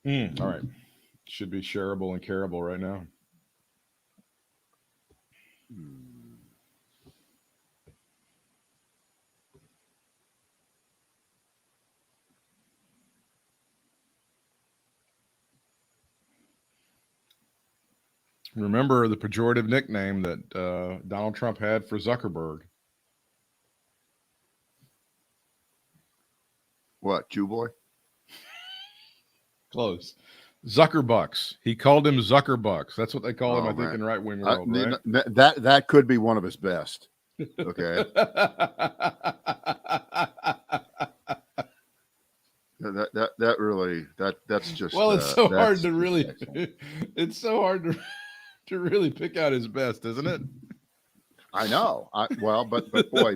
All right. Should be shareable and careable right now. Remember the pejorative nickname that Donald Trump had for Zuckerberg? What, Jew boy? Close. Zuckerbucks. He called him Zuckerbucks. That's what they call him, I think, in right-wing world, right? That could be one of his best. Okay. That really that's just well, it's so hard to really it's so hard to really pick out his best, isn't it? I know. But boy,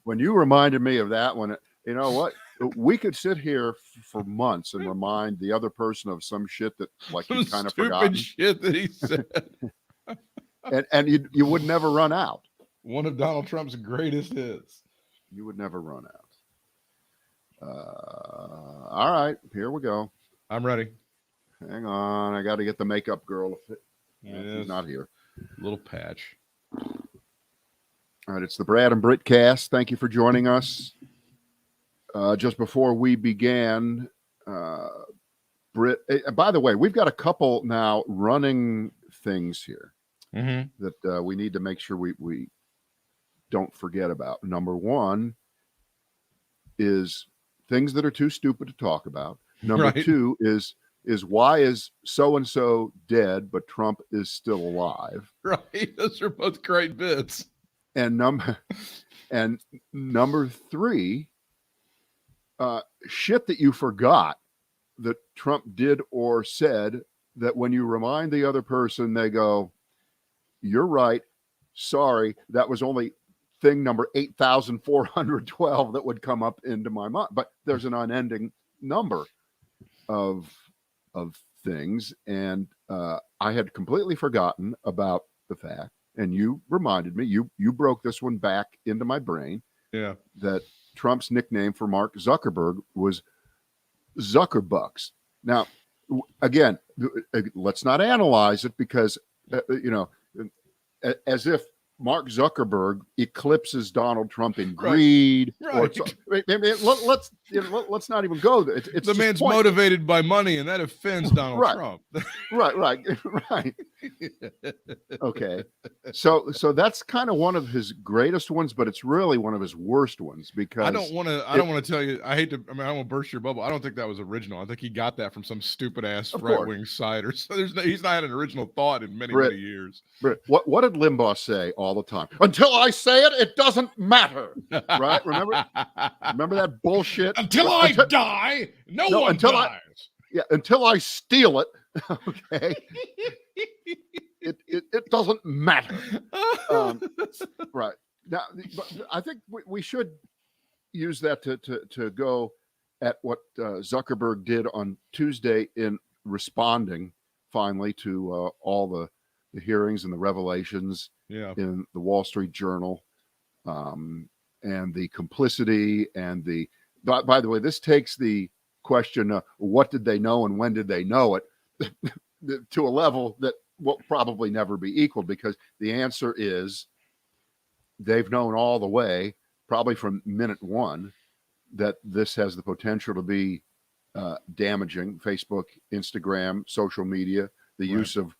when you reminded me of that one, you know what? We could sit here for months and remind the other person of some shit that like he kind of forgotten. Shit that he said. and you would never run out. One of Donald Trump's greatest hits. You would never run out. All right, here we go. I'm ready. Hang on, I got to get the makeup girl. She's not here. Little patch. All right, it's the Brad and Britt cast. Thank you for joining us. Just before we began, Britt. By the way, we've got a couple now running things here that we need to make sure we don't forget about. Number one is things that are too stupid to talk about. Number two is why is so-and-so dead, but Trump is still alive? Right. Those are both great bits. And number three, shit that you forgot that Trump did or said that when you remind the other person, they go, you're right. Sorry. That was only thing number 8,412 that would come up into my mind. But there's an unending number of things. And I had completely forgotten about the fact, and you reminded me, you broke this one back into my brain. Yeah. That Trump's nickname for Mark Zuckerberg was Zuckerbucks. Now, again, let's not analyze it because, as if Mark Zuckerberg eclipses Donald Trump in greed. Right. Let's not even go there. It's the man's motivated by money, and that offends Donald Trump. Right. Okay. So that's kind of one of his greatest ones, but it's really one of his worst ones because I don't want to tell you. I don't want to burst your bubble. I don't think that was original. I think he got that from some stupid ass right-wing site or so. He's not had an original thought in many years. Britt, what did Limbaugh say all the time? Until I say it, it doesn't matter. Right? Remember that bullshit? Until I die, no one dies. Until I steal it. Okay. It doesn't matter. Right. Now, I think we should use that to go at what Zuckerberg did on Tuesday in responding finally to all the hearings and the revelations in the Wall Street Journal, and the complicity and by the way, this takes the question, what did they know and when did they know it, to a level that will probably never be equaled, because the answer is they've known all the way, probably from minute one, that this has the potential to be damaging. Facebook, Instagram, social media, the use of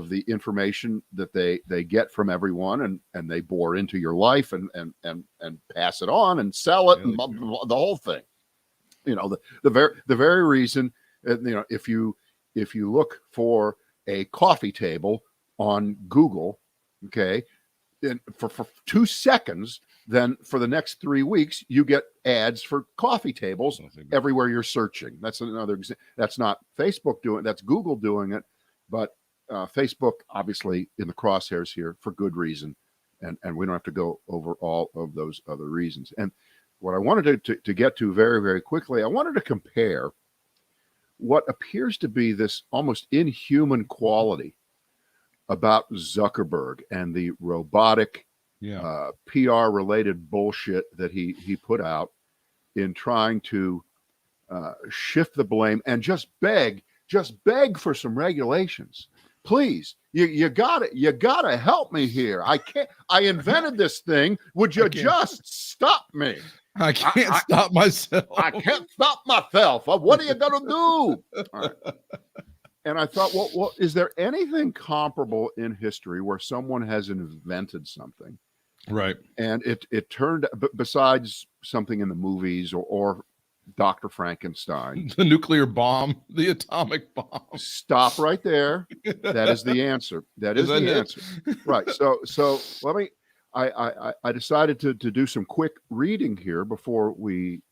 the information that they get from everyone and they bore into your life and pass it on and sell it and the whole thing. The very reason, if you look for a coffee table on Google, okay, and for 2 seconds, then for the next 3 weeks, you get ads for coffee tables everywhere you're searching. That's another example. That's not Facebook doing it. That's Google doing it. But Facebook, obviously, in the crosshairs here for good reason. And we don't have to go over all of those other reasons. And what I wanted to get to very, very quickly, I wanted to compare what appears to be this almost inhuman quality about Zuckerberg and the robotic PR related bullshit that he put out in trying to shift the blame and just beg just beg for some regulations. Please, you gotta help me here. I can't. I invented this thing. Would you just stop me? I can't stop myself. I can't stop myself. What are you gonna do? All right. And I thought, well, is there anything comparable in history where someone has invented something, right? And it turned, besides something in the movies or Dr. Frankenstein, the nuclear bomb, the atomic bomb. Stop right there. That is the answer. That is the answer. Right. So let me. I decided to do some quick reading here before we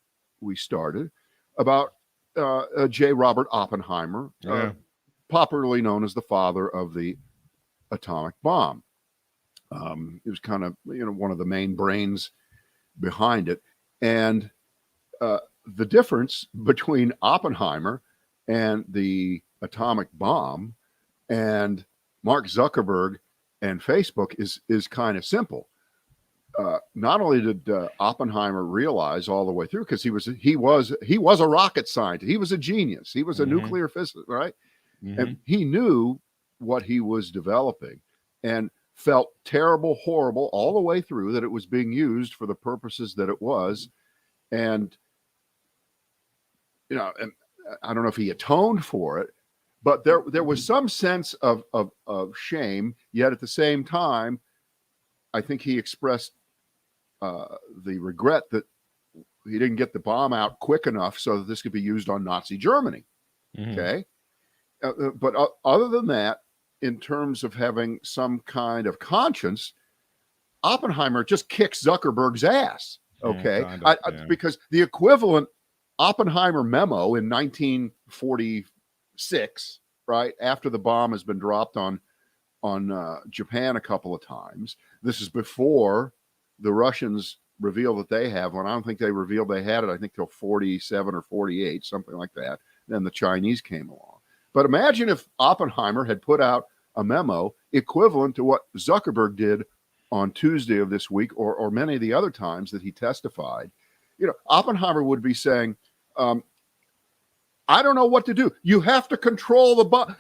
started about J. Robert Oppenheimer, popularly known as the father of the atomic bomb. He was kind of one of the main brains behind it, and the difference between Oppenheimer and the atomic bomb and Mark Zuckerberg and Facebook is kind of simple. Not only did Oppenheimer realize all the way through, because he was a rocket scientist, he was a genius, he was a nuclear physicist, right? And he knew what he was developing and felt terrible, horrible all the way through that it was being used for the purposes that it was. And and I don't know if he atoned for it, but there was some sense of shame. Yet at the same time, I think he expressed the regret that he didn't get the bomb out quick enough so that this could be used on Nazi Germany. Okay. But other than that, in terms of having some kind of conscience, Oppenheimer just kicks Zuckerberg's ass. Okay. Because the equivalent Oppenheimer memo in 1946, right after the bomb has been dropped on Japan a couple of times. This is before the Russians reveal that they have one. I don't think they revealed they had it, I think, till 47 or 48, something like that. Then the Chinese came along. But imagine if Oppenheimer had put out a memo equivalent to what Zuckerberg did on Tuesday of this week, or many of the other times that he testified. Oppenheimer would be saying, I don't know what to do. You have to control the bomb.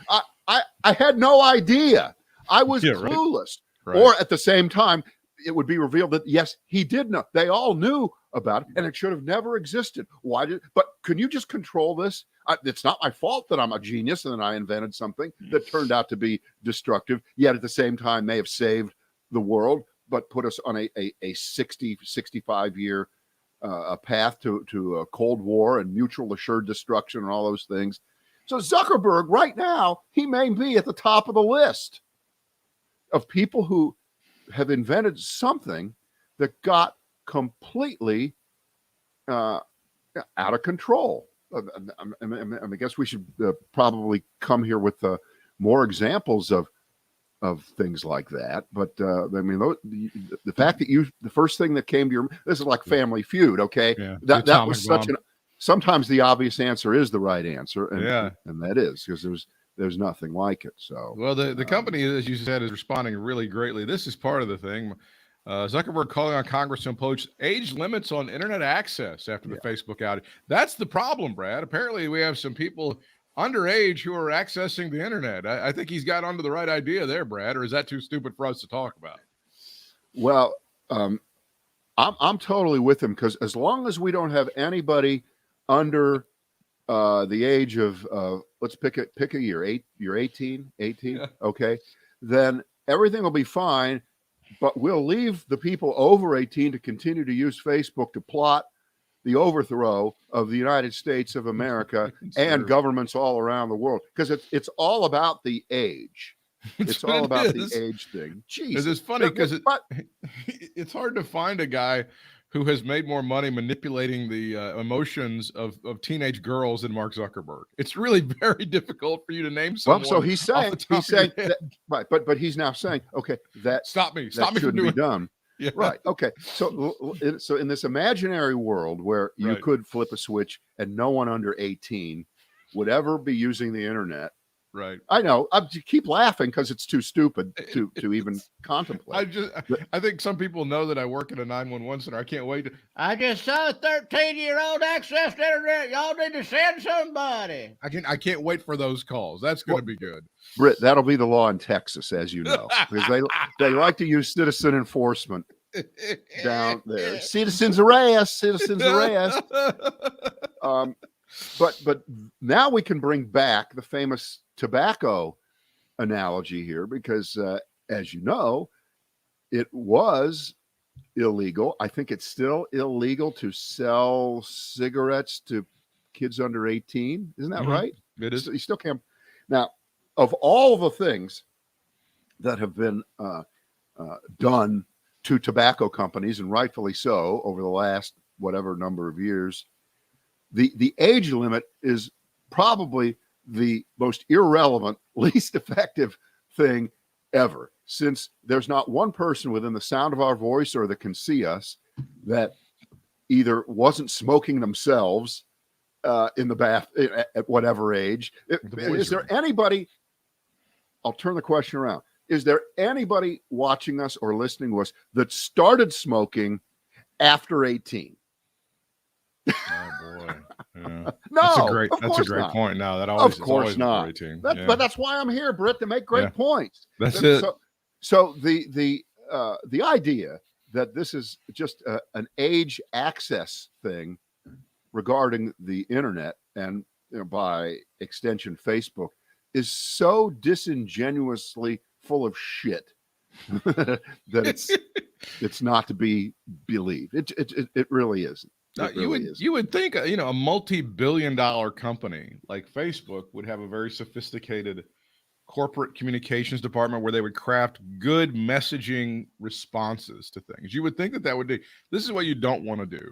I had no idea. I was clueless. Right. Or at the same time, it would be revealed that, yes, he did know. They all knew about it, and it should have never existed. But can you just control this? It's not my fault that I'm a genius and that I invented something that turned out to be destructive, yet at the same time may have saved the world, but put us on a 60, 65-year path to a Cold War and mutual assured destruction and all those things. So Zuckerberg, right now, he may be at the top of the list of people who have invented something that got completely out of control. I guess we should probably come here with more examples of things like that. But the fact that the first thing that came to this is like Family Feud, okay? Yeah, that was such bomb. Sometimes the obvious answer is the right answer, and that is because there's nothing like it. So, well, the company, as you said, is responding really greatly. This is part of the thing. Zuckerberg calling on Congress to impose age limits on internet access after the Facebook outage. That's the problem, Brad. Apparently, we have some people underage who are accessing the internet. I think he's got onto the right idea there, Brad. Or is that too stupid for us to talk about? Well, I'm totally with him, because as long as we don't have anybody under the age of let's pick a year, you're 18, okay, then everything will be fine. But we'll leave the people over 18 to continue to use Facebook to plot the overthrow of the United States of America and governments all around the world, because it's all about the age. It's all about the age thing. Jeez, it's funny because it's hard to find a guy who has made more money manipulating the emotions of teenage girls than Mark Zuckerberg. It's really very difficult for you to name someone. Well, so he's saying that, right, but he's now saying, okay, that stop me from doing it. Done. Yeah. Right. Okay. So in this imaginary world where you could flip a switch and no one under 18 would ever be using the internet, Right. I know. I keep laughing because it's too stupid to even contemplate. I think some people know that I work at a 911 center. I can't wait. I just saw a 13-year-old access the internet. Y'all need to send somebody. I can't wait for those calls. That's going to be good. Britt, that'll be the law in Texas, as you know, because they like to use citizen enforcement down there. Citizens arrest. But now we can bring back the famous tobacco analogy here because, as you know, it was illegal. I think it's still illegal to sell cigarettes to kids under 18. Isn't that right? It is. You still can't. Now, of all the things that have been done to tobacco companies, and rightfully so, over the last whatever number of years, the age limit is probably the most irrelevant, least effective thing ever, since there's not one person within the sound of our voice or that can see us that either wasn't smoking themselves in the bath at whatever age. Is there anybody, I'll turn the question around. Is there anybody watching us or listening to us that started smoking after 18? Oh boy. Yeah. No, that's a great point. No, that always, of course not. 18. But that's why I'm here, Britt, to make great points. That's it. So the idea that this is just an age access thing regarding the internet and by extension Facebook is so disingenuously full of shit that it's not to be believed. It really isn't. You would think a multi-billion-dollar company like Facebook would have a very sophisticated corporate communications department where they would craft good messaging responses to things. You would think that would be. This is what you don't want to do.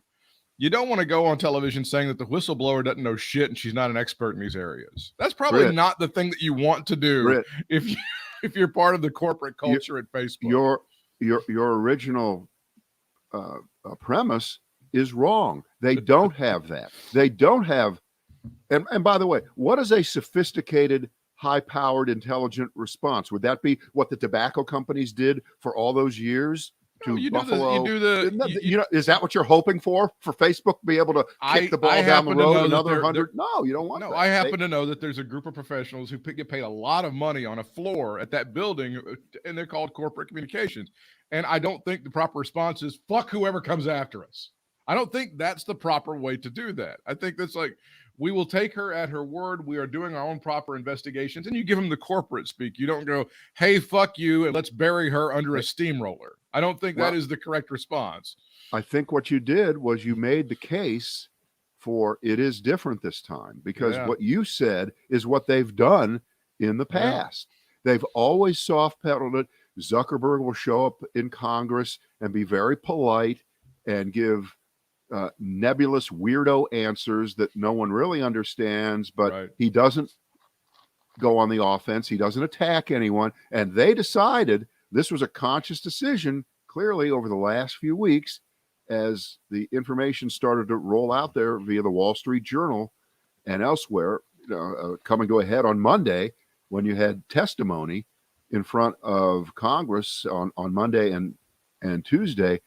You don't want to go on television saying that the whistleblower doesn't know shit and she's not an expert in these areas. That's probably not the thing that you want to do if you're part of the corporate culture at Facebook. Your original premise is wrong. They don't have that. They don't have. And by the way, what is a sophisticated, high-powered, intelligent response? Would that be what the tobacco companies did for all those years? Buffalo. Is that what you're hoping for Facebook to be able to kick the ball down the road another 100? No, you don't want that. I happen to know that there's a group of professionals who get paid a lot of money on a floor at that building, and they're called corporate communications. And I don't think the proper response is fuck whoever comes after us. I don't think that's the proper way to do that. I think that's like, we will take her at her word. We are doing our own proper investigations. And you give them the corporate speak. You don't go, hey, fuck you, and let's bury her under a steamroller. I don't think that is the correct response. I think what you did was you made the case for it is different this time because what you said is what they've done in the past. They've always soft pedaled it. Zuckerberg will show up in Congress and be very polite and give nebulous weirdo answers that no one really understands, but he doesn't go on the offense. He doesn't attack anyone. And they decided this was a conscious decision, clearly over the last few weeks, as the information started to roll out there via the Wall Street Journal and elsewhere, coming to a head on Monday when you had testimony in front of Congress on Monday and Tuesday,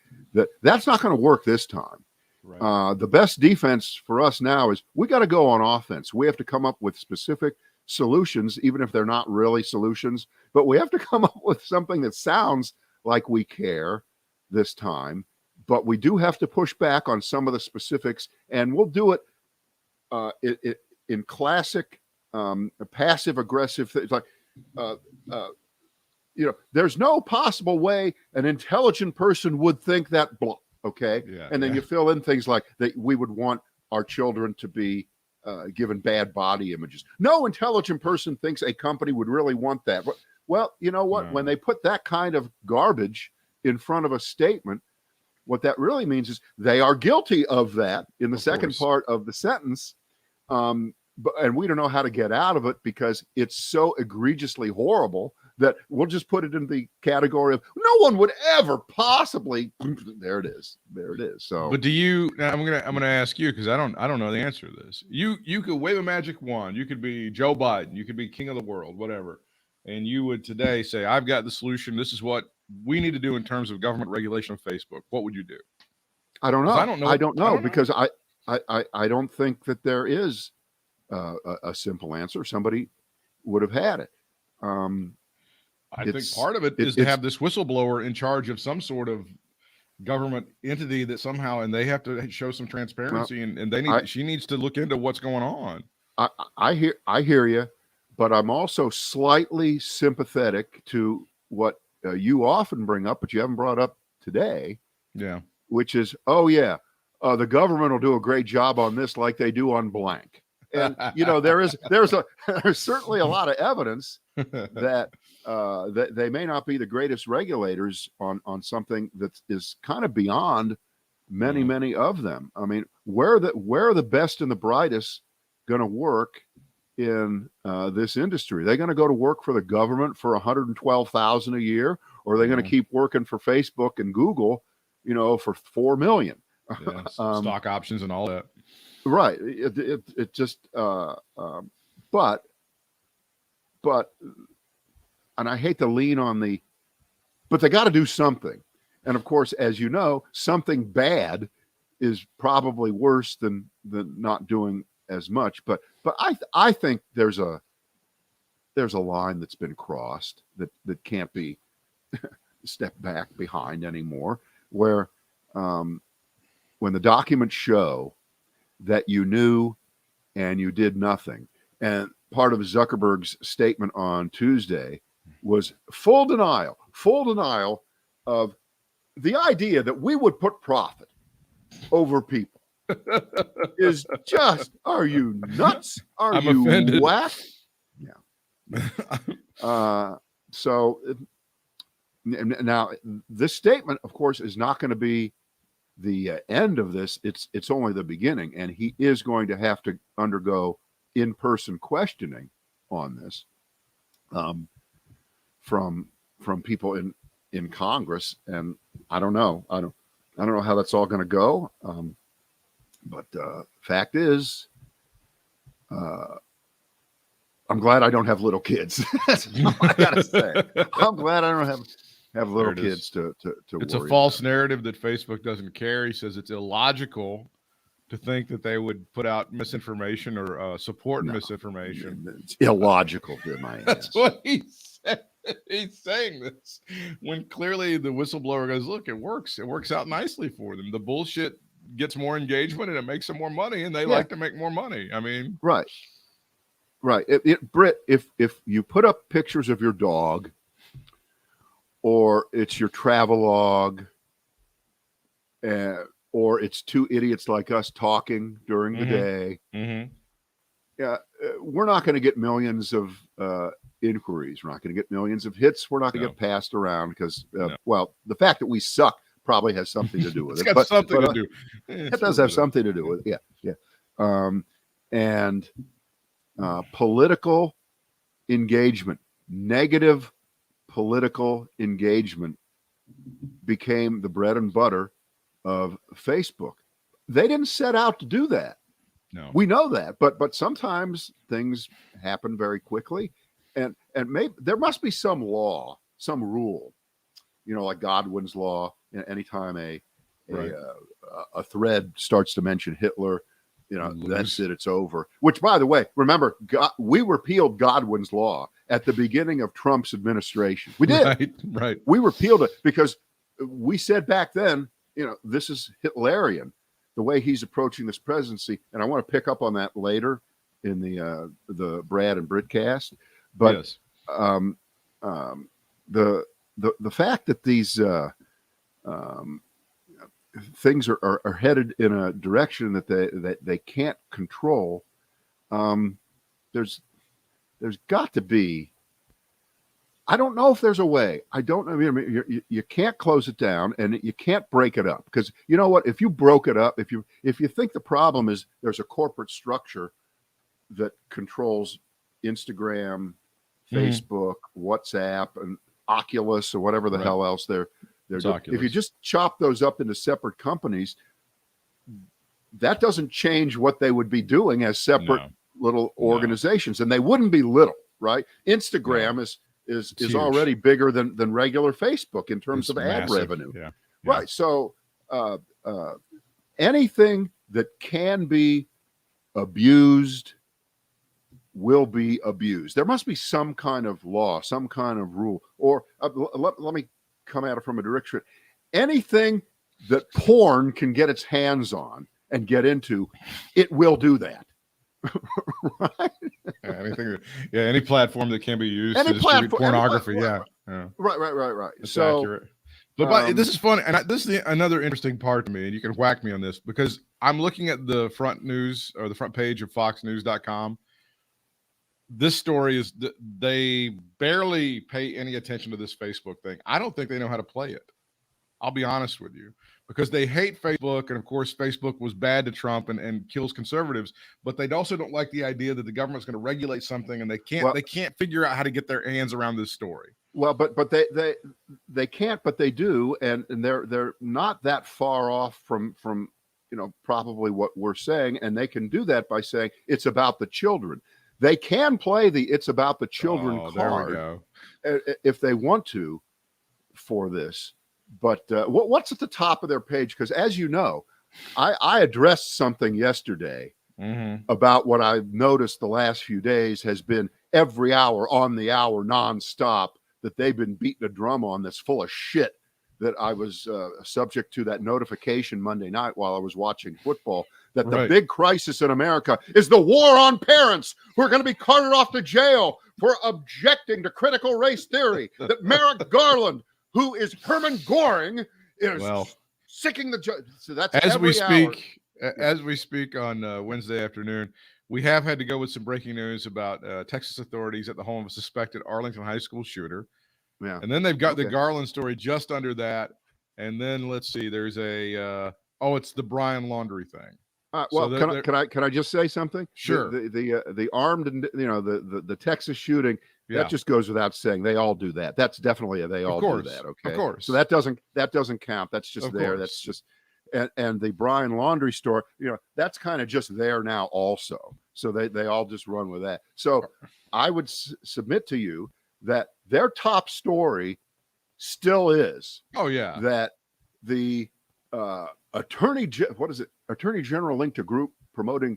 that's not going to work this time. Right. The best defense for us now is we got to go on offense. We have to come up with specific solutions, even if they're not really solutions, but we have to come up with something that sounds like we care this time. But we do have to push back on some of the specifics, and we'll do it in classic passive aggressive things like, there's no possible way an intelligent person would think that blah. Okay. Yeah, and then you fill in things like that. We would want our children to be given bad body images. No intelligent person thinks a company would really want that. Well, you know what? When they put that kind of garbage in front of a statement, what that really means is they are guilty of that in the second part of the sentence. And we don't know how to get out of it because it's so egregiously horrible that we'll just put it in the category of no one would ever possibly. There it is. So, but do you? Now I'm gonna ask you, because I don't know the answer to this. You could wave a magic wand. You could be Joe Biden. You could be king of the world, whatever. And you would today say, I've got the solution. This is what we need to do in terms of government regulation of Facebook. What would you do? I don't know. I don't know because I don't think that there is a simple answer. Somebody would have had it. I think part of it is to have this whistleblower in charge of some sort of government entity that somehow, and they have to show some transparency, and she needs to look into what's going on. I hear you. But I'm also slightly sympathetic to what you often bring up, but you haven't brought up today. Yeah. Which is, the government will do a great job on this like they do on blank. And, there's certainly a lot of evidence that they may not be the greatest regulators on something that is kind of beyond many of them. I mean, where are the best and the brightest going to work in this industry? They're going to go to work for the government for $112,000 a year, or are they going to keep working for Facebook and Google, for $4 million? Stock options and all that. Right. It just, but, and I hate to lean on but they got to do something. And of course, as you know, something bad is probably worse than not doing as much, but I think there's a line that's been crossed that can't be stepped back behind anymore, where when the documents show that you knew and you did nothing, and part of Zuckerberg's statement on Tuesday was full denial of the idea that we would put profit over people. Is just, are you nuts? I'm you offended. Whack? Yeah. So now this statement, of course, is not going to be the end of this. It's only the beginning, and he is going to have to undergo in-person questioning on this from people in Congress, and I don't know how that's all going to go. But fact is, I'm glad I don't have little kids. That's all I gotta say. I'm glad I don't have little kids to It's worry a false about. narrative that Facebook doesn't care. He says it's illogical to think that they would put out misinformation or support misinformation. It's illogical, to my ass. That's what he said. He's saying this when clearly the whistleblower goes, look, it works. It works out nicely for them. The bullshit gets more engagement and it makes them more money, and they like to make more money. I mean, right. Britt, if you put up pictures of your dog, or it's your travelogue, or it's two idiots like us talking during the day, we're not going to get millions of inquiries. We're not going to get millions of hits. We're not going to get passed around because, well, the fact that we suck probably has something to do with it. It's got something to do. It does have something to do with it. Yeah. And political engagement, negative political engagement became the bread and butter of Facebook. They didn't set out to do that. No, we know that, but sometimes things happen very quickly, and maybe there must be some law, some rule, like Godwin's law. Anytime a thread starts to mention Hitler, that's it. It's over. Which, by the way, remember, we repealed Godwin's law at the beginning of Trump's administration. We did. Right. We repealed it because we said back then, this is Hitlerian, the way he's approaching this presidency. And I want to pick up on that later in the Brad and Britt cast. But yes. The fact that these things are headed in a direction that they can't control, there's got to be. I don't know if there's a way. I don't know. I mean, you can't close it down, and you can't break it up, because you know what? If you broke it up, if you think the problem is there's a corporate structure that controls Instagram Facebook, WhatsApp, and Oculus, or whatever the hell else they're doing. If you just chop those up into separate companies, that doesn't change what they would be doing as separate little organizations, and they wouldn't be little, right? Instagram is already bigger than regular Facebook in terms of ad revenue. Right. So anything that can be abused will be abused. There must be some kind of law, some kind of rule, or let me come at it from a direction. Anything that porn can get its hands on and get into, it will do that. Right? Any platform that can be used to distribute pornography. Right. That's so accurate. But this is funny, and this is another interesting part to me, and you can whack me on this, because I'm looking at the front news or the front page of foxnews.com. This story is they barely pay any attention to this Facebook thing. I don't think they know how to play it. I'll be honest with you, because they hate Facebook. And of course, Facebook was bad to Trump and kills conservatives, but they also don't like the idea that the government's going to regulate something, and they can't figure out how to get their hands around this story. Well, but they can't, but they do. And they're not that far off from probably what we're saying. And they can do that by saying it's about the children. They can play the "it's about the children" card if they want to for this. But what's at the top of their page? Because as you know, I addressed something yesterday about what I've noticed the last few days has been every hour on the hour nonstop that they've been beating a drum on that's full of shit. That I was subject to that notification Monday night while I was watching football, that the big crisis in America is the war on parents who are going to be carted off to jail for objecting to critical race theory, that Merrick Garland, who is Herman Goring, is sicking the judge. So that's as we speak on Wednesday afternoon. We have had to go with some breaking news about Texas authorities at the home of a suspected Arlington high school shooter. Yeah. And then they've got the Garland story just under that. And then let's see, there's it's the Brian Laundrie thing. Well, so can I just say something? Sure. The armed and the Texas shooting, that just goes without saying. They all do that. That's definitely they all do that. Okay. Of course. So that doesn't count. That's just there. That's just and the Brian Laundrie story, that's kind of just there now also. So they all just run with that. So I would submit to you that their top story still is that the attorney general linked a group promoting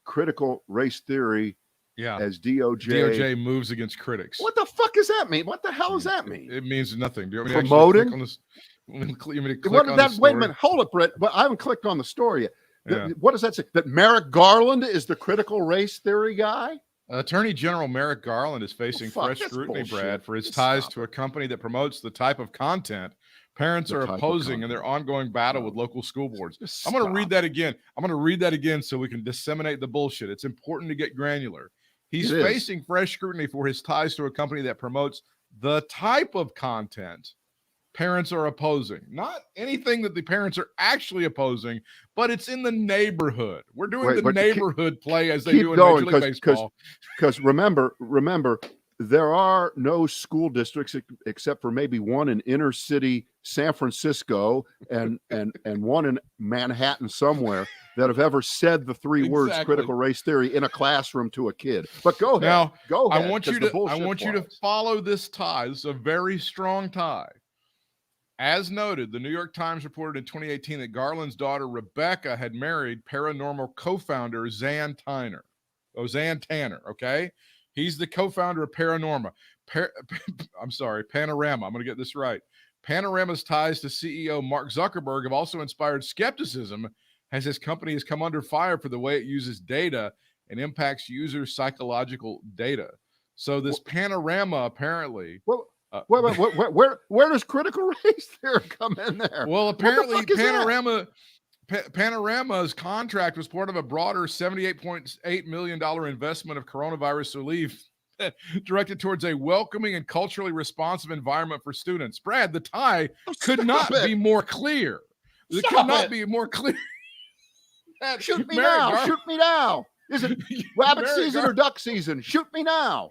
critical race theory as DOJ moves against critics. What the fuck does that mean? What the hell does that mean? It means nothing. Do you want me promoting? To click on this? Wait a minute. Hold it, Britt. But I haven't clicked on the story yet. What does that say? That Merrick Garland is the critical race theory guy? Attorney General Merrick Garland is facing fresh scrutiny, Brad, for his ties to a company that promotes the type of content parents are opposing in their ongoing battle with local school boards. I'm going to read that again. So we can disseminate the bullshit. It's important to get granular. He's facing fresh scrutiny for his ties to a company that promotes the type of content parents are opposing. Not anything that the parents are actually opposing, but it's in the neighborhood. We're doing the neighborhood play as they do in Major League Baseball. Because remember, there are no school districts except for maybe one in inner city San Francisco and one in Manhattan somewhere that have ever said the three words critical race theory in a classroom to a kid. But go ahead. Now, go ahead. I want you to follow this tie. This is a very strong tie. As noted, the New York Times reported in 2018 that Garland's daughter Rebecca had married paranormal co-founder Zan Tanner. Okay? He's the co-founder of Panorama. Panorama. I'm going to get this right. Panorama's ties to CEO Mark Zuckerberg have also inspired skepticism as his company has come under fire for the way it uses data and impacts users' psychological data. So this Panorama apparently... Where does critical race theory come in there? Well, apparently Panorama's contract was part of a broader $78.8 million investment of coronavirus relief directed towards a welcoming and culturally responsive environment for students. Brad, the tie could not be more clear. It could not be more clear. Shoot me now. Shoot me now. Is it rabbit season or duck season? Shoot me now.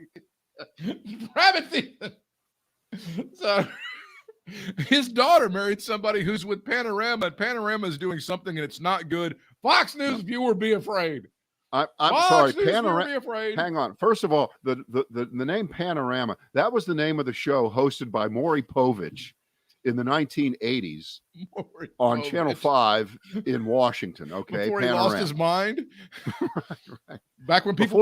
Rabbit season. So his daughter married somebody who's with Panorama, and Panorama is doing something and it's not good. Fox News viewer, be afraid. I'm Fox sorry, News viewer, Panorama. be afraid. Hang on. First of all, the name Panorama, that was the name of the show hosted by Maury Povich in the 1980s on Channel 5 in Washington. Okay, before Panorama. he lost his mind. Right. Back when people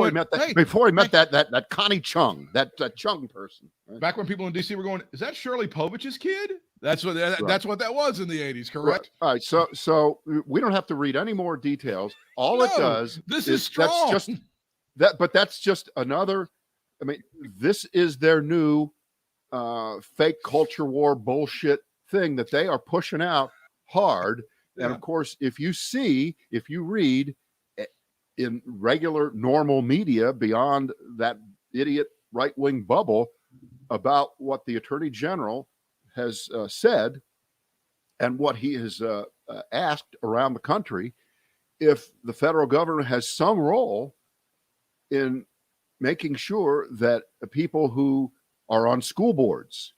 before he met that Connie Chung, that Chung person. Right? Back when people in DC were going, is that Shirley Povich's kid? That's what Right. that's what that was in the 80s, correct? Right. All right. So we don't have to read any more details. All it does this is strong. That's just another. I mean, this is their new fake culture war bullshit thing that they are pushing out hard. Yeah. And of course, if you read in regular normal media beyond that idiot right-wing bubble about what the Attorney General has said and what he has asked around the country, if the federal government has some role in making sure that people who are on school boards,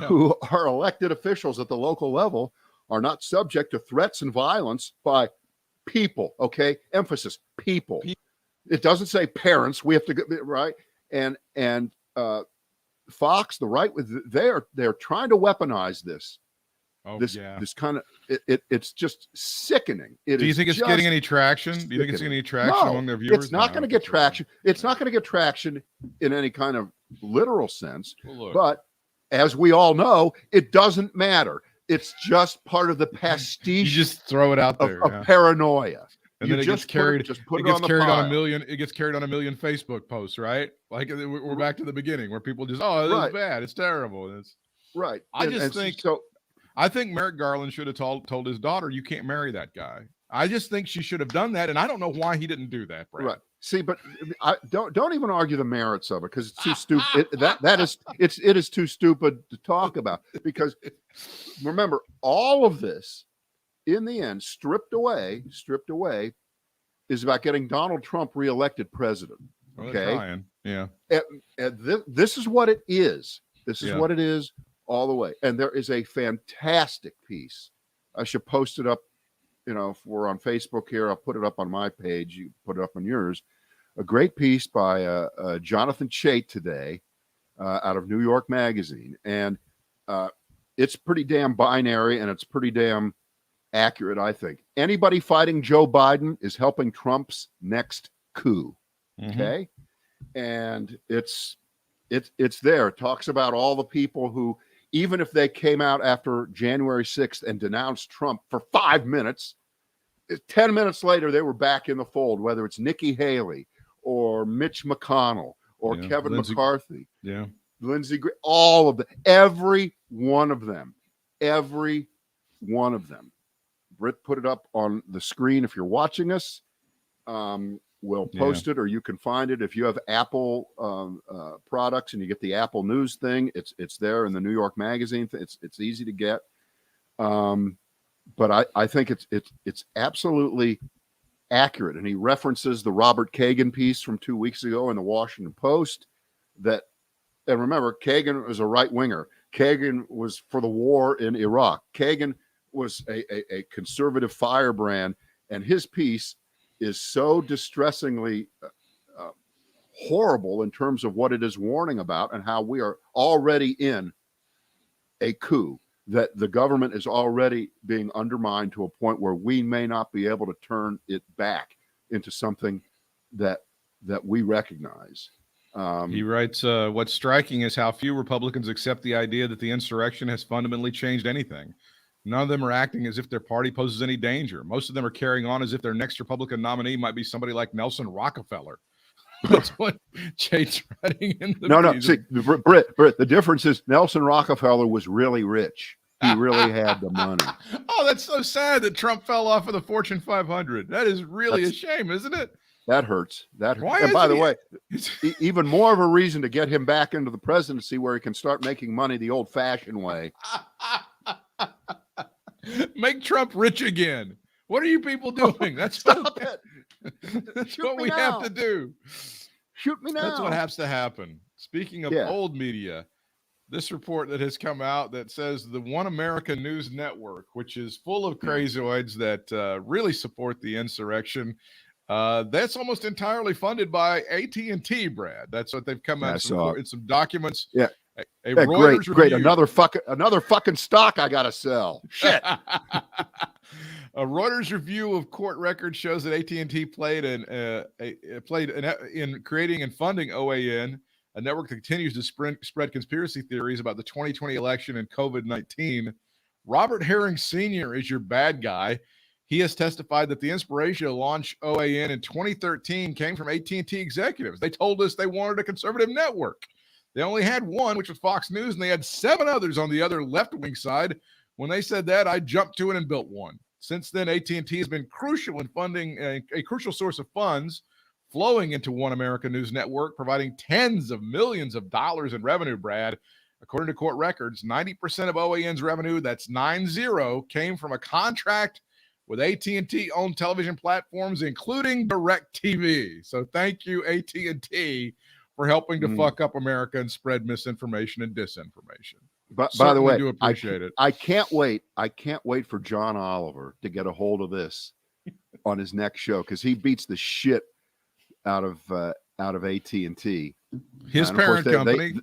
who are elected officials at the local level, are not subject to threats and violence by people. Okay, emphasis, people. It doesn't say parents. We have to get right. And Fox, the right, they're trying to weaponize this. This kind of it's just sickening. Do you think it's getting any traction? Do you think it's getting any traction among their viewers? It's not going to get traction. It's not going to get traction in any kind of literal sense. But as we all know, it doesn't matter. It's just part of the pastiche. You just throw it out there of paranoia. And then it gets carried. It gets carried on a million. It gets carried on a million Facebook posts, right? Like we're back to the beginning where people just, this is bad. It's terrible. It's right. I think Merrick Garland should have told his daughter, you can't marry that guy. I just think she should have done that, and I don't know why he didn't do that, Brad. Right. See, but I don't even argue the merits of it because it's too stupid. It is too stupid to talk about, because remember, all of this in the end, stripped away, is about getting Donald Trump reelected president. Okay. Yeah. And this is what it is. This is what it is all the way. And there is a fantastic piece. I should post it up. If we're on Facebook here, I'll put it up on my page. You put it up on yours. A great piece by Jonathan Chait today out of New York Magazine. And it's pretty damn binary, and it's pretty damn accurate, I think. Anybody fighting Joe Biden is helping Trump's next coup. Okay? And it's there. It talks about all the people who, even if they came out after January 6th and denounced Trump for 5 minutes, 10 minutes later, they were back in the fold, whether it's Nikki Haley or Mitch McConnell or Kevin McCarthy, Lindsey Graham, all of them, every one of them. Britt put it up on the screen if you're watching us. We'll post it, or you can find it if you have Apple products and you get the Apple News thing. It's there in the New York Magazine. It's easy to get, but I think it's absolutely accurate. And he references the Robert Kagan piece from 2 weeks ago in the Washington Post. And remember, Kagan was a right winger. Kagan was for the war in Iraq. Kagan was a conservative firebrand, and his piece is so distressingly horrible in terms of what it is warning about and how we are already in a coup, that the government is already being undermined to a point where we may not be able to turn it back into something that we recognize. He writes, what's striking is how few Republicans accept the idea that the insurrection has fundamentally changed anything. None of them are acting as if their party poses any danger. Most of them are carrying on as if their next Republican nominee might be somebody like Nelson Rockefeller. That's what Chait's writing in the No, see, Britt, the difference is Nelson Rockefeller was really rich. He really had the money. Oh, that's so sad that Trump fell off of the Fortune 500. That is really a shame, isn't it? That hurts. Why and by the way, even more of a reason to get him back into the presidency where he can start making money the old-fashioned way. Make Trump rich again. What are you people doing? That's what we have to do. Shoot me now. That's what has to happen. Speaking of old media, this report that has come out that says the One America News Network, which is full of crazoids that really support the insurrection, that's almost entirely funded by AT&T, Brad. That's what they've come out in some documents. Yeah. A Reuters great. review. Another fucking stock I gotta sell. Shit. A Reuters review of court records shows that AT&T played in creating and funding OAN, a network that continues to spread conspiracy theories about the 2020 election and COVID-19. Robert Herring Sr. is your bad guy. He has testified that the inspiration to launch OAN in 2013 came from AT&T executives. They told us they wanted a conservative network. They only had one, which was Fox News, and they had 7 others on the other left-wing side. When they said that, I jumped to it and built one. Since then, AT&T has been crucial in funding a crucial source of funds flowing into One America News Network, providing tens of millions of dollars in revenue, Brad. According to court records, 90% of OAN's revenue, that's 90, came from a contract with AT&T-owned television platforms, including DirecTV. So thank you, AT&T, for helping to fuck up America and spread misinformation and disinformation. But by the way, do appreciate it. I can't wait. I can't wait for John Oliver to get a hold of this on his next show, because he beats the shit out of AT&T. His parent company.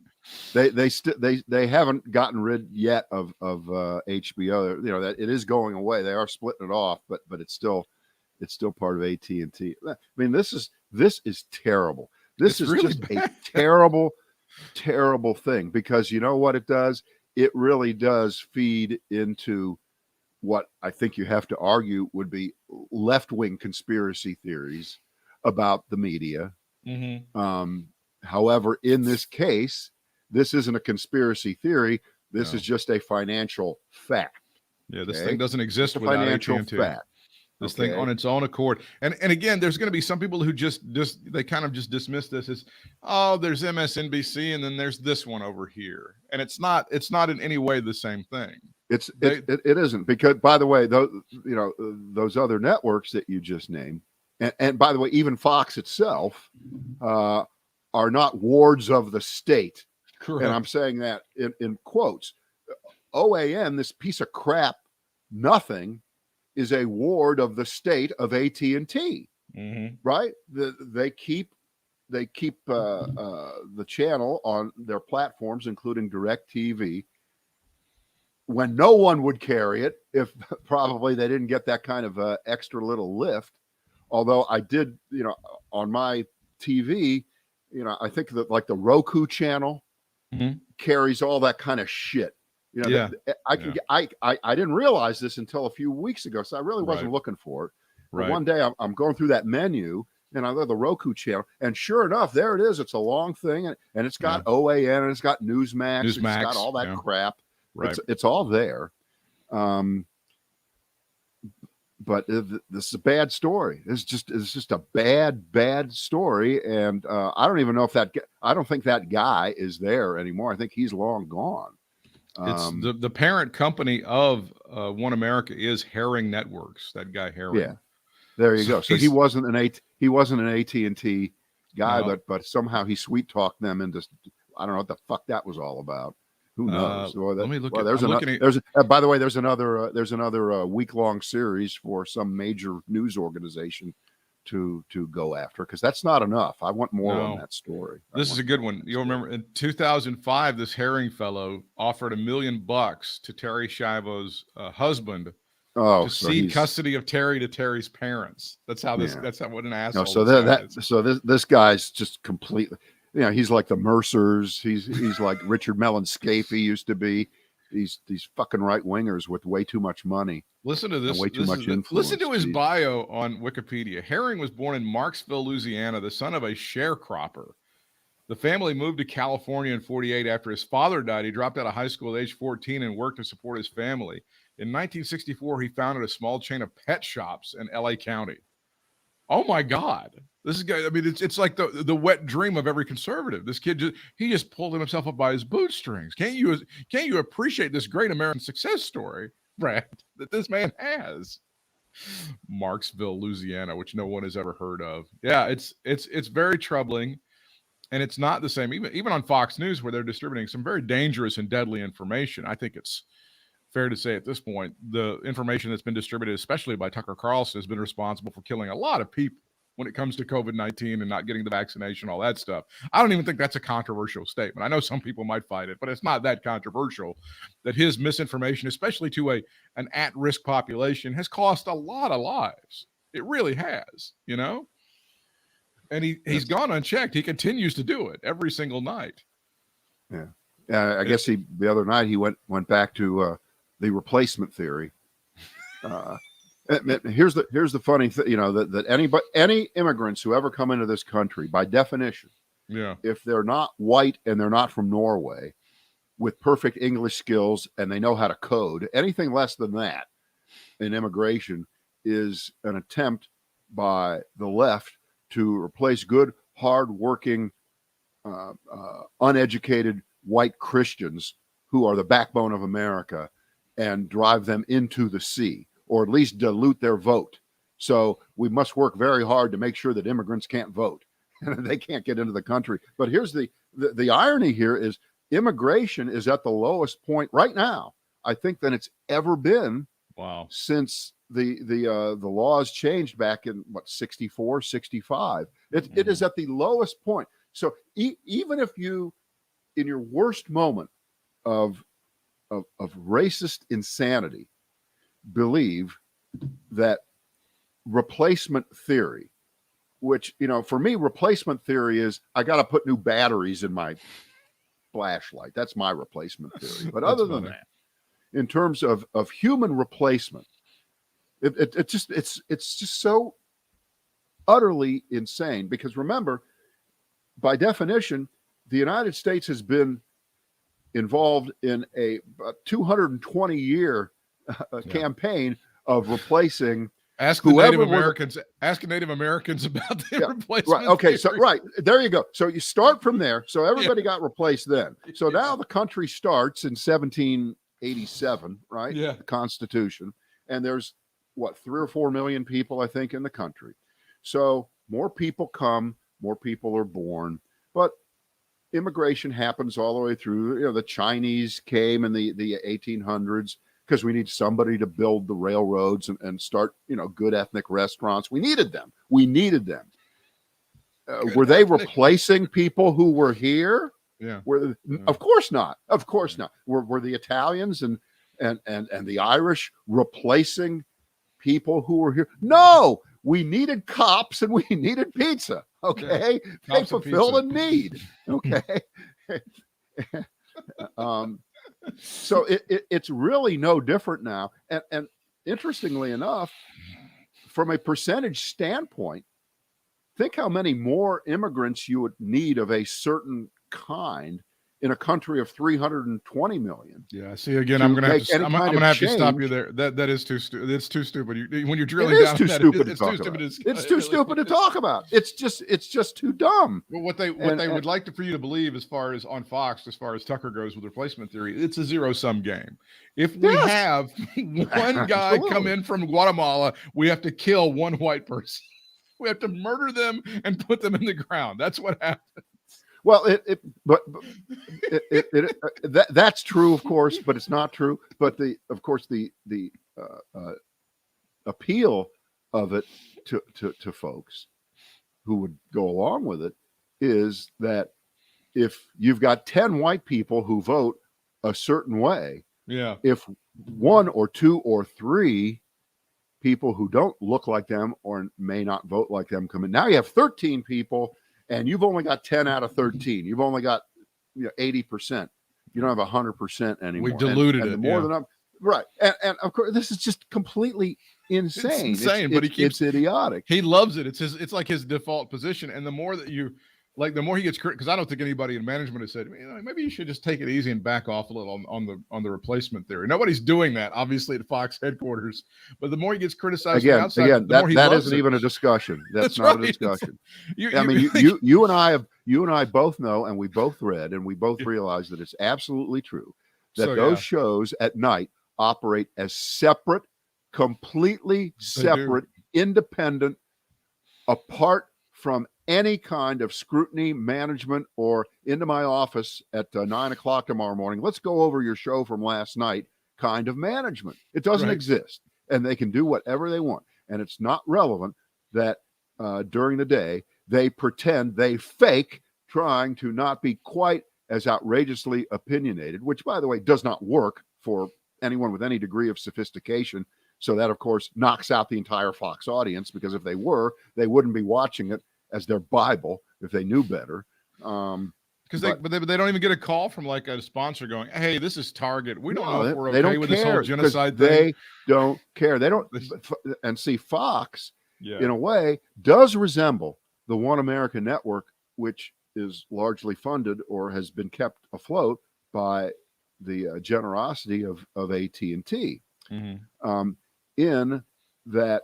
They haven't gotten rid yet of HBO. You know that it is going away. They are splitting it off, but it's still part of AT&T. I mean, this is terrible. This is really just a terrible thing, because you know what it does? It really does feed into what I think you have to argue would be left-wing conspiracy theories about the media. However, in this case, this isn't a conspiracy theory. This is just a financial fact. Yeah, this thing doesn't exist without financial AT&T. fact. This thing on its own accord. And again, there's going to be some people who they kind of just dismiss this as, oh, there's MSNBC and then there's this one over here. And it's not in any way the same thing. It isn't, because, by the way, those other networks that you just named, and by the way, even Fox itself, are not wards of the state. Correct. And I'm saying that in quotes. OAN, this piece of crap, nothing, is a ward of the state of AT&T, right? They keep the channel on their platforms, including DirecTV, when no one would carry it if probably they didn't get that kind of extra little lift. Although I did, on my TV, I think that like the Roku channel carries all that kind of shit. I didn't realize this until a few weeks ago, so I really wasn't looking for it. But one day I'm going through that menu and I look at the Roku channel, and sure enough, there it is. It's a long thing, and it's got OAN, and it's got Newsmax, it's got all that crap. Right. It's all there. But this is a bad story. It's just a bad story, and I don't even know if I don't think that guy is there anymore. I think he's long gone. It's the parent company of One America is Herring Networks. That guy Herring. Yeah, there you go. So he wasn't an AT&T guy, but somehow he sweet talked them into, I don't know what the fuck that was all about. Who knows? Let me look. By the way, there's another week-long series for some major news organization to go after, because that's not enough. I want more on that story. This is a good one. You'll remember in 2005, this Herring fellow offered $1 million to Terry Schiavo's husband to cede custody of Terry to Terry's parents. That's how this. That's how what an asshole. This guy's just completely. He's like the Mercers. He's like Richard Mellon Scaife used to be. These fucking right wingers with way too much money. Listen to this. Way too much influence. Listen to his bio on Wikipedia. Herring was born in Marksville, Louisiana, the son of a sharecropper. The family moved to California in 1948 after his father died. He dropped out of high school at age 14 and worked to support his family. In 1964, he founded a small chain of pet shops in LA County. Oh my God. This guy, I mean, it's like the wet dream of every conservative. This kid just pulled himself up by his bootstrings. Can't you appreciate this great American success story, Brad, that this man has? Marksville, Louisiana, which no one has ever heard of. Yeah, it's very troubling. And it's not the same, even on Fox News, where they're distributing some very dangerous and deadly information. I think it's fair to say at this point, the information that's been distributed, especially by Tucker Carlson, has been responsible for killing a lot of people when it comes to COVID-19 and not getting the vaccination, all that stuff. I don't even think that's a controversial statement. I know some people might fight it, but it's not that controversial that his misinformation, especially to an at-risk population, has cost a lot of lives. It really has, you know? And he's gone unchecked. He continues to do it every single night. Yeah. I guess the other night he went back to the replacement theory. Here's the funny thing, that any immigrants who ever come into this country, by definition, if they're not white and they're not from Norway, with perfect English skills and they know how to code, anything less than that in immigration is an attempt by the left to replace good, hard-working, uneducated white Christians who are the backbone of America and drive them into the sea, or at least dilute their vote. So we must work very hard to make sure that immigrants can't vote and they can't get into the country. But here's the irony here is immigration is at the lowest point right now, I think, than it's ever been. Wow. Since the laws changed back in 64, 65. It is at the lowest point. So even if you, in your worst moment of racist insanity, believe that replacement theory, which, for me, replacement theory is I got to put new batteries in my flashlight. That's my replacement theory. But other than that, in terms of human replacement, it's just so utterly insane, because remember, by definition, the United States has been involved in a 220-year campaign of replacing. Ask Native Americans about the replacement. Right. Okay. So there you go. So you start from there. So everybody got replaced then. So now the country starts in 1787, right? Yeah. The Constitution, and there's 3 or 4 million people, I think, in the country. So more people come, more people are born, but immigration happens all the way through. The Chinese came in the 1800s because we need somebody to build the railroads and start, good ethnic restaurants. We needed them. Were they replacing people who were here? Yeah. Of course not. Of course not. Were the Italians and the Irish replacing people who were here? No. We needed cops and we needed pizza. Okay. Yeah. They fulfilled a need. Okay. So it's really no different now. And interestingly enough, from a percentage standpoint, think how many more immigrants you would need of a certain kind in a country of 320 million. Yeah. See, again, I'm going to have to stop you there. That is too stupid. It's too stupid. When you're drilling down, it's too stupid to talk about. It's just too dumb. Well, what they would like for you to believe, as far as on Fox, as far as Tucker goes with replacement theory, it's a zero-sum game. If we have one guy come in from Guatemala, we have to kill one white person. We have to murder them and put them in the ground. That's what happens. Well, that's true, of course, but it's not true. But the appeal of it to folks who would go along with it is that if you've got 10 white people who vote a certain way, if 1 or 2 or 3 people who don't look like them or may not vote like them come in, now you have 13 people. And you've only got 10 out of 13. You've only got 80%. You don't have 100% anymore. We diluted it. More than right. And of course, this is just completely insane. It's insane, but it's idiotic. He loves it. It's like his default position. And the more that the more he gets, because I don't think anybody in management has said, maybe you should just take it easy and back off a little on the replacement theory. Nobody's doing that, obviously, at Fox headquarters. But the more he gets criticized from outside, the more he that loves isn't it. even a discussion. That's not right. a discussion. You and I both know, and we both read, and we both realize that it's absolutely true that those shows at night operate as separate, completely separate, independent, apart from any kind of scrutiny, management, or into my office at 9 o'clock tomorrow morning. Let's go over your show from last night kind of management. It doesn't exist. And they can do whatever they want. And it's not relevant that during the day, they pretend, they fake trying to not be quite as outrageously opinionated, which, by the way, does not work for anyone with any degree of sophistication. So that, of course, knocks out the entire Fox audience, because if they were, they wouldn't be watching it as their Bible if they knew better. Because they don't even get a call from like a sponsor going, "Hey, this is Target. We don't know if we're okay okay with this whole genocide thing." They don't care. They don't. And see, Fox, in a way, does resemble the One American Network, which is largely funded or has been kept afloat by the generosity of AT&T. In that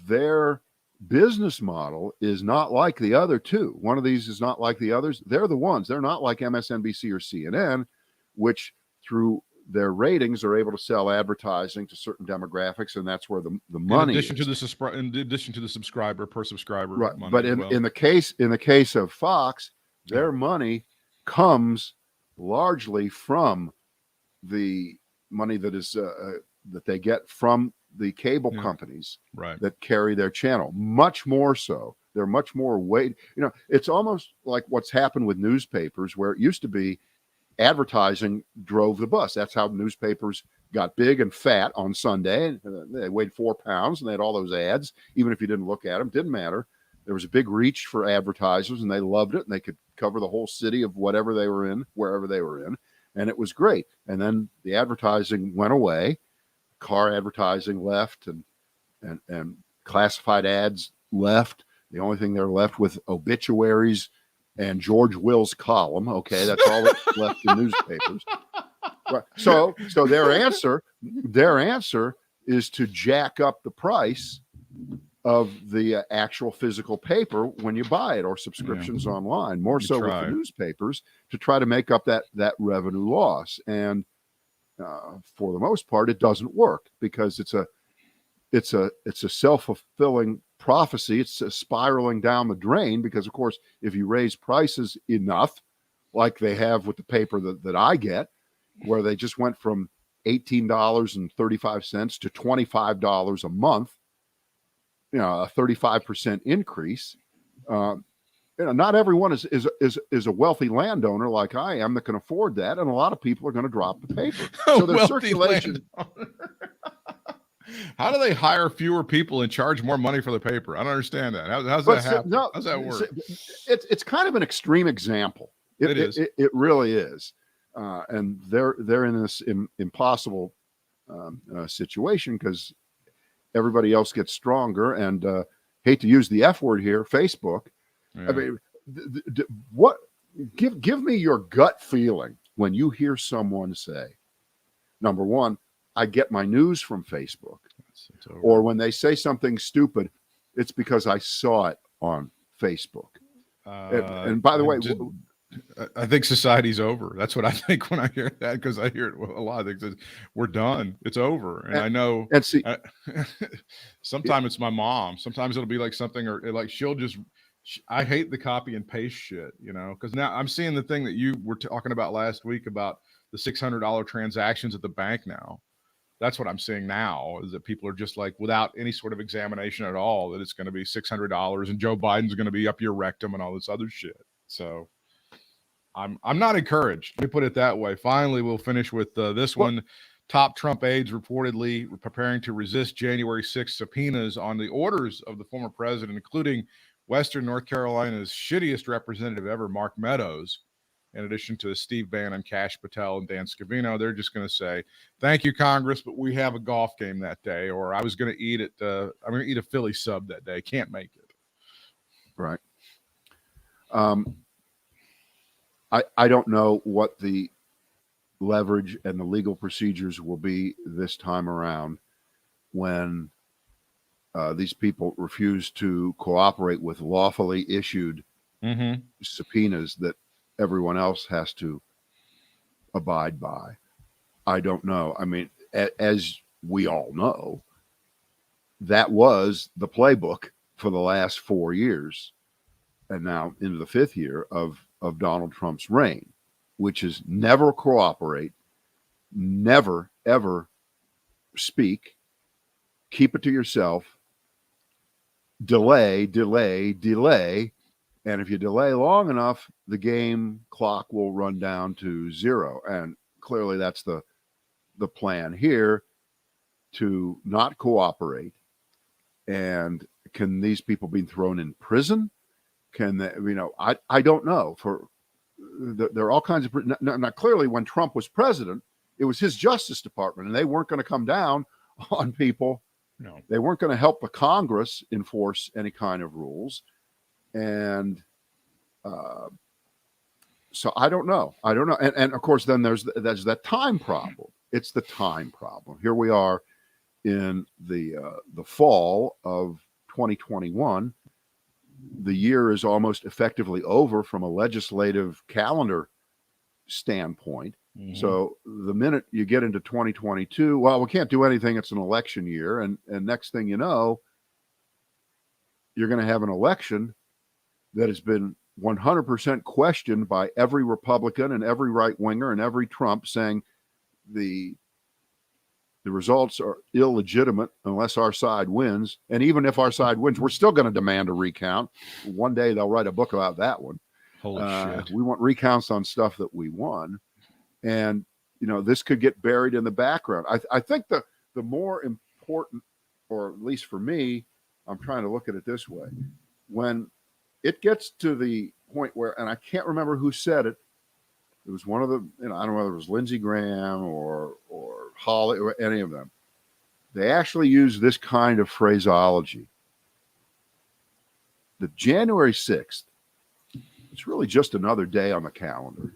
their business model is not like the other two. One of these is not like the others. They're the ones. They're not like MSNBC or CNN, which through their ratings are able to sell advertising to certain demographics, and that's where the money. In addition to the subscriber per subscriber, right? Money but in the case of Fox, their money comes largely from the money that is that they get from the cable companies that carry their channel. Much more so. They're much more weight. It's almost like what's happened with newspapers, where it used to be advertising drove the bus. That's how newspapers got big and fat on Sunday. They weighed 4 pounds and they had all those ads. Even if you didn't look at them, didn't matter. There was a big reach for advertisers and they loved it, and they could cover the whole city of whatever they were in, wherever they were in. And it was great. And then the advertising went away. Car advertising left, and classified ads left. The only thing they're left with obituaries and George Will's column. Okay, that's all that's left in newspapers. Right. So their answer is to jack up the price of the actual physical paper when you buy it, or subscriptions online. More so with the newspapers, to try to make up that revenue loss. And for the most part, it doesn't work, because it's a self-fulfilling prophecy. It's spiraling down the drain, because of course, if you raise prices enough, like they have with the paper that I get, where they just went from $18.35 to $25 a month, a 35% increase. Not everyone is a wealthy landowner like I am that can afford that, and a lot of people are going to drop the paper. So their circulation. How do they hire fewer people and charge more money for the paper? I don't understand that. How's that happen? How's that work? It's kind of an extreme example. It is. It really is. And they're in this impossible situation, because everybody else gets stronger. And hate to use the F word here, Facebook. I mean, what? Give me your gut feeling when you hear someone say, number one, I get my news from Facebook, or when they say something stupid, it's because I saw it on Facebook. And by the way, I think society's over. That's what I think when I hear that, because I hear it a lot of things. We're done. It's over. And I know. And see, sometimes it's my mom. Sometimes it'll be like something, or like she'll just. I hate the copy and paste shit, because now I'm seeing the thing that you were talking about last week about the $600 transactions at the bank now. That's what I'm seeing now, is that people are just like, without any sort of examination at all, that it's going to be $600 and Joe Biden's going to be up your rectum and all this other shit. So I'm not encouraged. Let me put it that way. Finally, we'll finish with this one. Top Trump aides reportedly preparing to resist January 6th subpoenas on the orders of the former president, including Western North Carolina's shittiest representative ever, Mark Meadows, in addition to Steve Bannon, Kash Patel, and Dan Scavino. They're just going to say, thank you, Congress, but we have a golf game that day, or I was going to eat I'm going to eat a Philly sub that day. Can't make it. Right. I don't know what the leverage and the legal procedures will be this time around when these people refuse to cooperate with lawfully issued subpoenas that everyone else has to abide by. I don't know. I mean, as we all know, that was the playbook for the last 4 years. and now into the 5th year of Donald Trump's reign, which is never cooperate, never, ever speak, keep it to yourself, delay, delay, delay. And if you delay long enough, the game clock will run down to 0. And clearly that's the plan here, to not cooperate. And can these people be thrown in prison? Can they, I don't know. There are all kinds of, now clearly when Trump was president, it was his Justice Department, and they weren't going to come down on people. No, they weren't going to help the Congress enforce any kind of rules. And so I don't know. And of course, then there's that time problem. It's the time problem. Here we are in the fall of 2021. The year is almost effectively over from a legislative calendar standpoint. Mm-hmm. So the minute you get into 2022, well, we can't do anything. It's an election year. And next thing you know, you're going to have an election that has been 100% questioned by every Republican and every right-winger and every Trump, saying the results are illegitimate unless our side wins. And even if our side wins, we're still going to demand a recount. One day they'll write a book about that one. Holy shit. We want recounts on stuff that we won. And, this could get buried in the background. I think the more important, or at least for me, I'm trying to look at it this way. When it gets to the point where, and I can't remember who said it, it was one of the, I don't know whether it was Lindsey Graham or Holly or any of them. They actually use this kind of phraseology. The January 6th, it's really just another day on the calendar.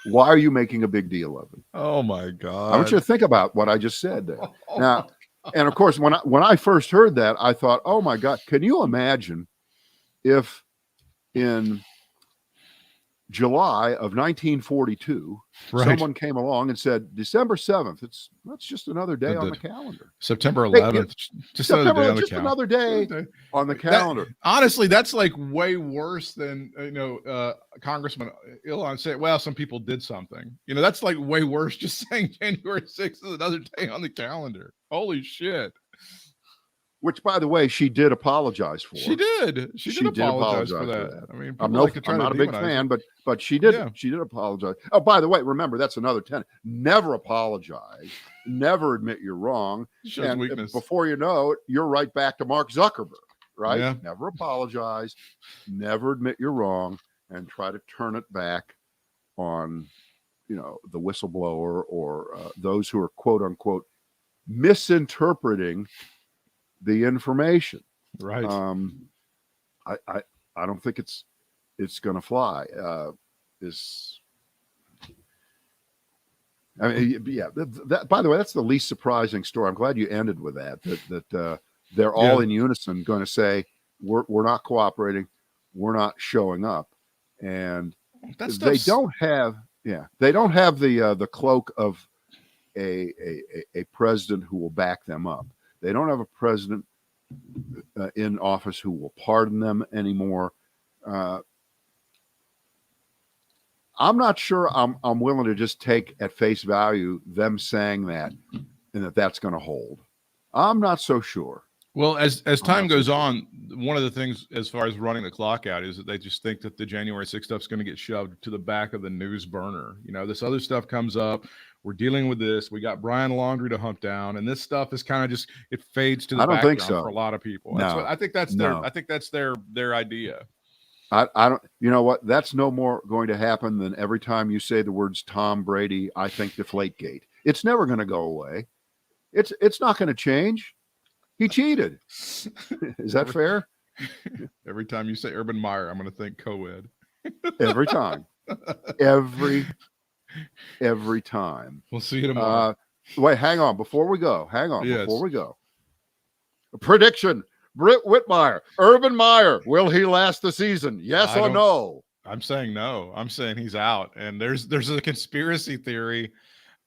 Why are you making a big deal of it? Oh my God. I want you to think about what I just said there. Now, and of course, when I first heard that, I thought, oh my God, can you imagine if in July of 1942, someone came along and said, December 7th, that's just another day on the calendar. September 11th, just another day on the calendar. Honestly, that's like way worse than, Congressman Elon said, well, some people did something. That's like way worse just saying January 6th is another day on the calendar. Holy shit. Which, by the way, she did apologize for. She did. She did apologize for that. I mean, I'm not a big fan, but she did. Yeah. She did apologize. Oh, by the way, remember, that's another tenet. Never apologize. Never admit you're wrong. And weakness. Before you know it, you're right back to Mark Zuckerberg, right? Yeah. Never apologize. Never admit you're wrong, and try to turn it back on, the whistleblower or those who are quote unquote misinterpreting the information. Right. I don't think it's going to fly. That, by the way, that's the least surprising story. I'm glad you ended with that they're all in unison going to say, we're not cooperating. We're not showing up. And they don't have the cloak of a president who will back them up. They don't have a president in office who will pardon them anymore. I'm not sure I'm willing to just take at face value them saying that and that's going to hold. I'm not so sure. Well, as time goes on, one of the things as far as running the clock out is that they just think that the January 6th stuff is going to get shoved to the back of the news burner. This other stuff comes up. We're dealing with this. We got Brian Laundrie to hunt down, and this stuff is kind of just, it fades to the background for a lot of people. No, I think that's their idea. I don't. You know what? That's no more going to happen than every time you say the words Tom Brady, I think Deflategate. It's never going to go away. It's not going to change. He cheated. Is that fair? Every time you say Urban Meyer, I'm going to think co-ed. Every time. Every time. We'll see you tomorrow. Wait, hang on. Before we go. A prediction. Britt Whitmire, Urban Meyer, will he last the season? Yes or no? I'm saying no. I'm saying he's out. And there's a conspiracy theory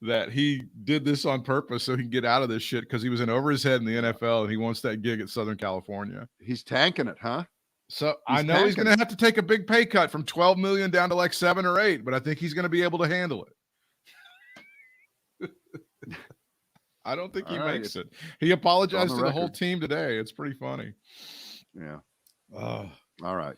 that he did this on purpose so he can get out of this shit because he was in over his head in the NFL and he wants that gig at Southern California. He's tanking it, huh? So I know he's going to have to take a big pay cut from 12 million down to like 7 or 8, but I think he's going to be able to handle it. I don't think he makes it. He apologized to the whole team today. It's pretty funny. Yeah. All right.